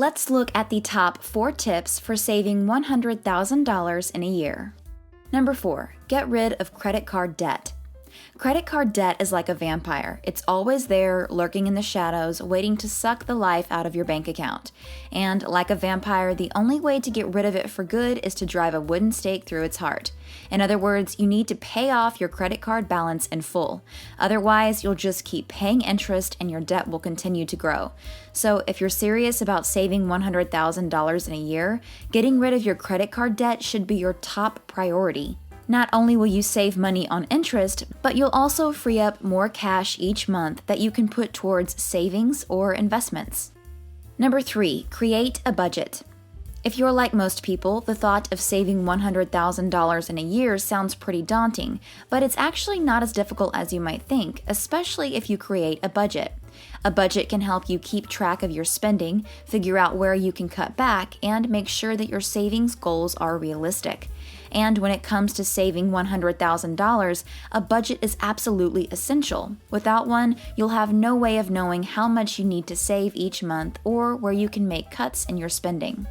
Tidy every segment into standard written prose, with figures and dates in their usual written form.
Let's look at the top 4 tips for saving $100,000 in a year. Number 4, get rid of credit card debt. Credit card debt is like a vampire. It's always there, lurking in the shadows, waiting to suck the life out of your bank account. And like a vampire, the only way to get rid of it for good is to drive a wooden stake through its heart. In other words, you need to pay off your credit card balance in full. Otherwise, you'll just keep paying interest and your debt will continue to grow. So if you're serious about saving $100,000 in a year, getting rid of your credit card debt should be your top priority. Not only will you save money on interest, but you'll also free up more cash each month that you can put towards savings or investments. Number 3, create a budget. If you're like most people, the thought of saving $100,000 in a year sounds pretty daunting, but it's actually not as difficult as you might think, especially if you create a budget. A budget can help you keep track of your spending, figure out where you can cut back, and make sure that your savings goals are realistic. And when it comes to saving $100,000, a budget is absolutely essential. Without one, you'll have no way of knowing how much you need to save each month or where you can make cuts in your spending.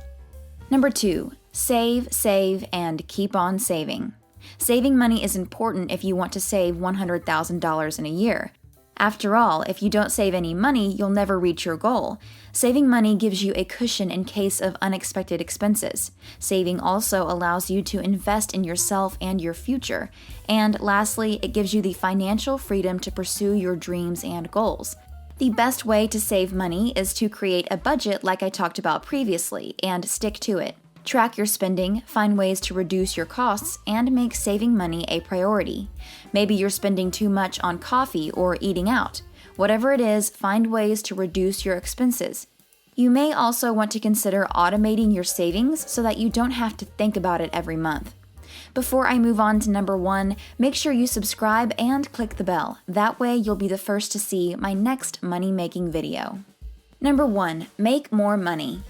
Number 2, save, and keep on saving. Saving money is important if you want to save $100,000 in a year. After all, if you don't save any money, you'll never reach your goal. Saving money gives you a cushion in case of unexpected expenses. Saving also allows you to invest in yourself and your future. And lastly, it gives you the financial freedom to pursue your dreams and goals. The best way to save money is to create a budget like I talked about previously and stick to it. Track your spending, find ways to reduce your costs, and make saving money a priority. Maybe you're spending too much on coffee or eating out. Whatever it is, find ways to reduce your expenses. You may also want to consider automating your savings so that you don't have to think about it every month. Before I move on to number 1, make sure you subscribe and click the bell. That way you'll be the first to see my next money-making video. Number 1, make more money.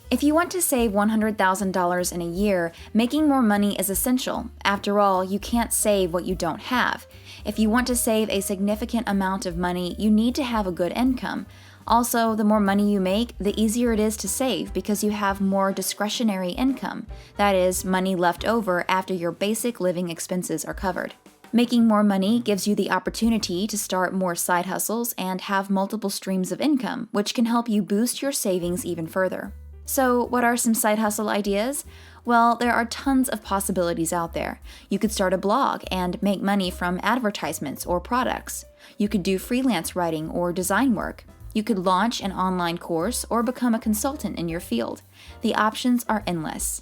If you want to save $100,000 in a year, making more money is essential. After all, you can't save what you don't have. If you want to save a significant amount of money, you need to have a good income. Also, the more money you make, the easier it is to save because you have more discretionary income. That is, money left over after your basic living expenses are covered. Making more money gives you the opportunity to start more side hustles and have multiple streams of income, which can help you boost your savings even further. So, what are some side hustle ideas? Well, there are tons of possibilities out there. You could start a blog and make money from advertisements or products. You could do freelance writing or design work. You could launch an online course or become a consultant in your field. The options are endless.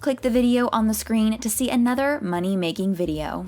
Click the video on the screen to see another money-making video.